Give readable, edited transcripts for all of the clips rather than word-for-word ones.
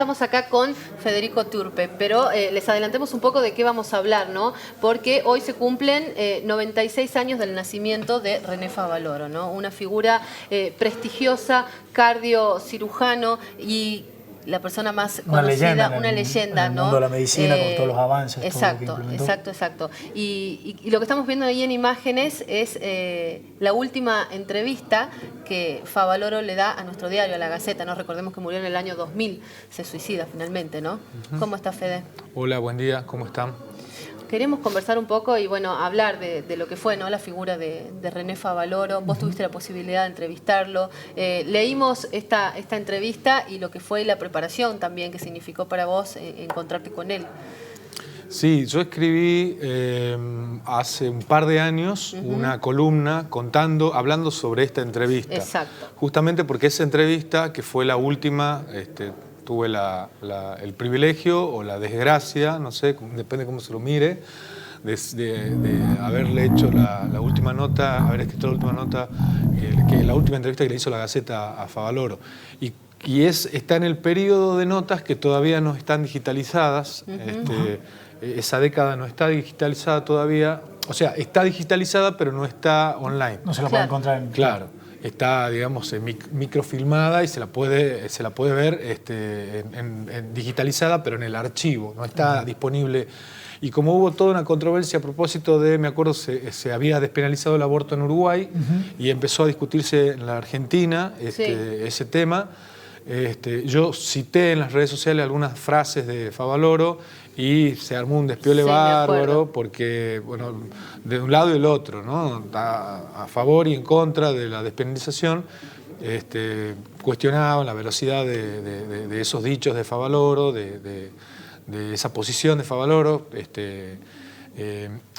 Estamos acá con Federico Turpe, pero les adelantemos un poco de qué vamos a hablar, ¿no? Porque hoy se cumplen 96 años del nacimiento de René Favaloro, ¿no? Una figura prestigiosa, cardiocirujano y la persona más conocida, una leyenda, en el ¿no? mundo de la medicina, con todos los avances. Exacto, todo lo que implementó. exacto. Y lo que estamos viendo ahí en imágenes es la última entrevista que Favaloro le da a nuestro diario, a La Gaceta, ¿no? Recordemos que murió en el año 2000, se suicida finalmente, ¿no? ¿Cómo está, Fede? Hola, buen día, ¿cómo están? Queremos conversar un poco y, bueno, hablar de lo que fue, ¿no? La figura de René Favaloro. Vos tuviste la posibilidad de entrevistarlo. Leímos esta entrevista y lo que fue la preparación también que significó para vos encontrarte con él. Sí, yo escribí hace un par de años una columna hablando sobre esta entrevista. Exacto. Justamente porque esa entrevista, que fue la última, tuve el privilegio o la desgracia, no sé, depende cómo se lo mire, de haberle hecho la última nota, haber escrito la última nota, la última entrevista que le hizo La Gaceta a Favaloro. Y está en el periodo de notas que todavía no están digitalizadas. Esa década no está digitalizada todavía. O sea, está digitalizada, pero no está online. No se la puede encontrar en... Claro. Está, digamos, microfilmada y se la puede ver digitalizada, pero en el archivo. No está disponible. Y como hubo toda una controversia a propósito de, me acuerdo, se había despenalizado el aborto en Uruguay y empezó a discutirse en la Argentina ese tema. Yo cité en las redes sociales algunas frases de Favaloro y se armó un despiole bárbaro porque, bueno, de un lado y del otro, ¿no? A favor y en contra de la despenalización, cuestionaban la velocidad de esos dichos de Favaloro, de esa posición de Favaloro.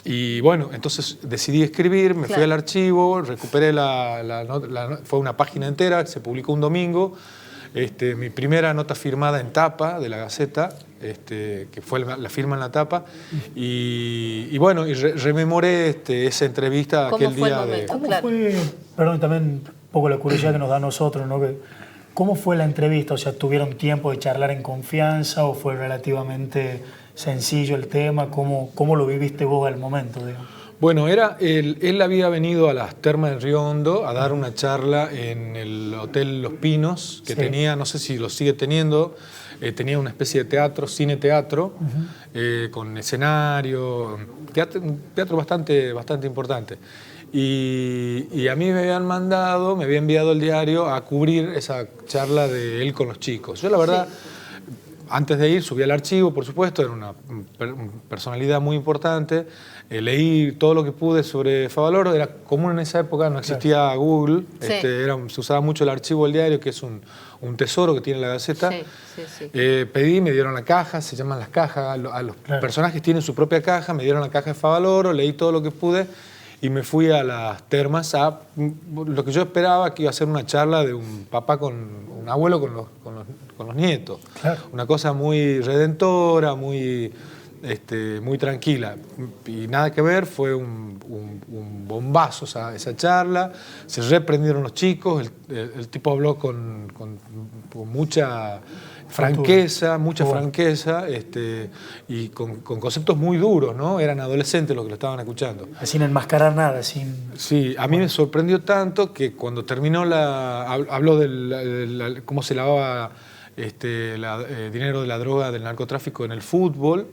Y bueno, entonces decidí escribir, me fui al archivo, recuperé fue una página entera, se publicó un domingo. Mi primera nota firmada en tapa de La Gaceta, que fue la firma en la tapa, y bueno, y rememoré esa entrevista aquel día de... ¿Cómo fue, perdón, también un poco la curiosidad que nos da a nosotros, ¿no? ¿Cómo fue la entrevista? O sea, ¿tuvieron tiempo de charlar en confianza o fue relativamente sencillo el tema? ¿Cómo lo viviste vos al momento, digamos? Bueno, él había venido a las Termas del Río Hondo a dar una charla en el Hotel Los Pinos, que tenía, no sé si lo sigue teniendo, tenía una especie de teatro, cine-teatro, con escenario, un teatro bastante importante. Y a mí me había enviado el diario a cubrir esa charla de él con los chicos. Yo, la verdad... Antes de ir, subí al archivo, por supuesto, era una personalidad muy importante. Leí todo lo que pude sobre Favaloro. Era común en esa época, no existía Google. Se usaba mucho el archivo del diario, que es un tesoro que tiene La Gaceta. Pedí, me dieron la caja, se llaman las cajas. A los personajes tienen su propia caja, me dieron la caja de Favaloro, leí todo lo que pude y me fui a las termas a lo que yo esperaba, que iba a ser una charla de un papá con un abuelo con los nietos. Claro. Una cosa muy redentora, muy tranquila. Y nada que ver, fue un bombazo esa charla. Se reprendieron los chicos, el tipo habló con mucha franqueza, y con conceptos muy duros, ¿no? Eran adolescentes los que lo estaban escuchando. Sin enmascarar nada, sin... Sí, a mí me sorprendió tanto que cuando terminó habló de cómo se lavaba dinero de la droga del narcotráfico en el fútbol,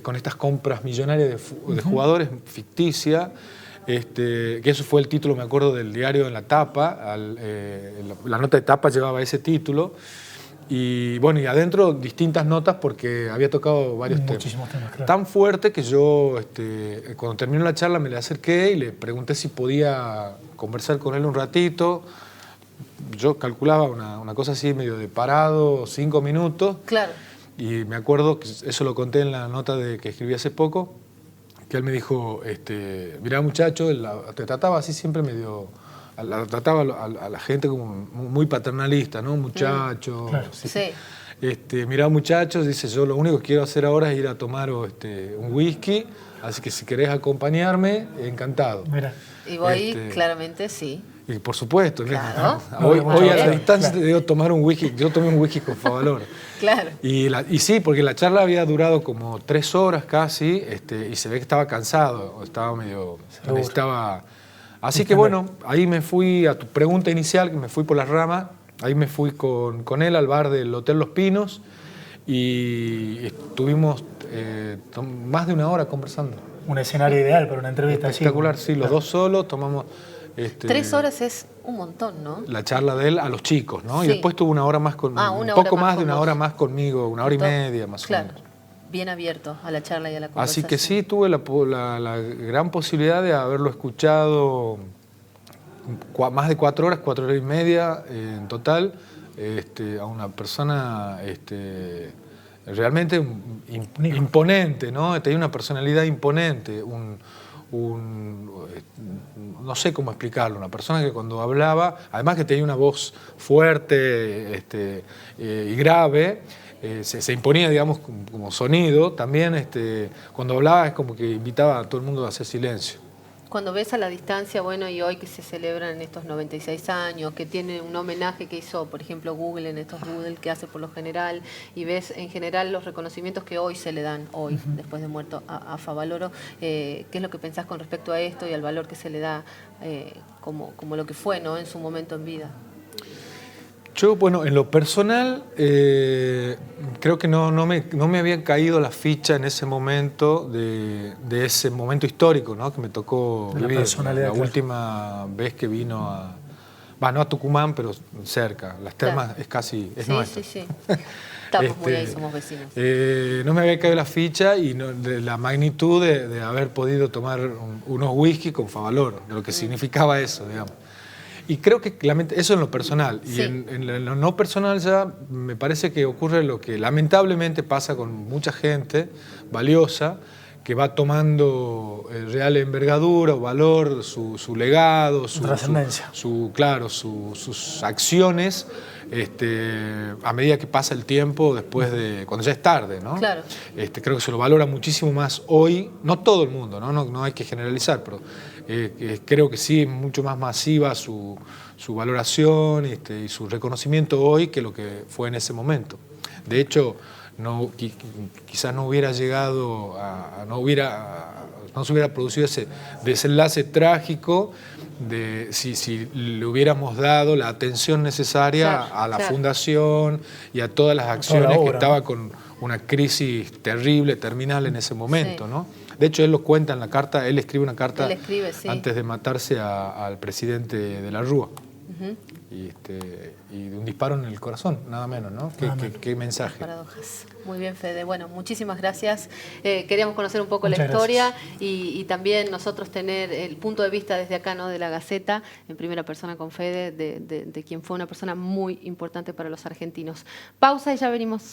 con estas compras millonarias de jugadores ficticias, que eso fue el título, me acuerdo, del diario en la tapa, la nota de tapa llevaba ese título. Y bueno, y adentro distintas notas porque había tocado varios temas. Claro. Tan fuerte que yo, cuando terminó la charla, me le acerqué y le pregunté si podía conversar con él un ratito. Yo calculaba una cosa así, medio de parado, 5 minutos. Claro. Y me acuerdo que eso lo conté en la nota que escribí hace poco, que él me dijo, mirá muchacho, él te trataba así siempre medio... Trataba a la gente como muy paternalista, ¿no? Muchachos. Claro. Sí. Mirá, muchachos, dice, yo lo único que quiero hacer ahora es ir a tomar un whisky, así que si querés acompañarme, encantado. Mira. Y vos ahí claramente sí. Y por supuesto, Claro. hoy a la Claro. distancia te debo tomar un whisky. Yo tomé un whisky con Favaloro. Claro. Y sí, porque la charla había durado como 3 horas casi, y se ve que estaba cansado, estaba medio... Seguro. Necesitaba... Así que bueno, ahí me fui a tu pregunta inicial, que me fui por las ramas, ahí me fui con él al bar del Hotel Los Pinos y estuvimos más de 1 hora conversando. Un escenario ideal para una entrevista así. Espectacular, sí, los dos solos tomamos... 3 horas es un montón, ¿no? La charla de él a los chicos, ¿no? Sí. Y después tuvo 1 hora más con... Ah, un 1 poco hora más más de con 1 vos. hora más conmigo, 1 hora y media más o Claro, menos. bien abierto a la charla y a la Así conversación. que sí, tuve la gran posibilidad de haberlo escuchado más de 4 horas, 4 horas y media en total, a una persona realmente imponente, ¿no? Tenía una personalidad imponente, no sé cómo explicarlo, una persona que cuando hablaba, además que tenía una voz fuerte y grave, se imponía, digamos, como sonido, también cuando hablaba es como que invitaba a todo el mundo a hacer silencio. Cuando ves a la distancia, bueno, y hoy que se celebran estos 96 años, que tiene un homenaje que hizo, por ejemplo, Google en estos doodles que hace por lo general, y ves en general los reconocimientos que hoy se le dan, hoy, después de muerto, a Favaloro, ¿qué es lo que pensás con respecto a esto y al valor que se le da como lo que fue, ¿no?, en su momento en vida? Yo, bueno, en lo personal, creo que no me había caído la ficha en ese momento, de ese momento histórico, ¿no?, que me tocó De la vivir. personalidad, La claro. última vez que vino no a Tucumán, pero cerca. Las Termas Claro. es casi, es Sí, nuestra. sí, sí. Estamos muy ahí, somos vecinos. No me había caído la ficha y de la magnitud de haber podido tomar unos whisky con Favaloro, de lo que significaba eso, digamos. Y creo que eso en lo personal. Sí. Y en lo no personal ya me parece que ocurre lo que lamentablemente pasa con mucha gente valiosa, que va tomando real envergadura o valor, su legado, Trascendencia. sus acciones, a medida que pasa el tiempo, después cuando ya es tarde, ¿no? Claro. Creo que se lo valora muchísimo más hoy, no todo el mundo, no hay que generalizar, pero creo que sí es mucho más masiva su valoración y su reconocimiento hoy que lo que fue en ese momento. De hecho, quizás no hubiera llegado no se hubiera producido ese desenlace trágico si le hubiéramos dado la atención necesaria a la fundación y a todas las acciones que estaba con una crisis terrible, terminal en ese momento, Sí. ¿no? De hecho, él lo cuenta en la carta, él escribe una carta Sí. antes de matarse al presidente de la Rúa. Ujú. Y de un disparo en el corazón, nada menos, ¿no? ¿Qué mensaje? Paradojas. Muy bien, Fede. Bueno, muchísimas gracias. Queríamos conocer un poco Muchas la historia y también nosotros tener el punto de vista desde acá, ¿no?, de la Gaceta, en primera persona con Fede, de quien fue una persona muy importante para los argentinos. Pausa y ya venimos.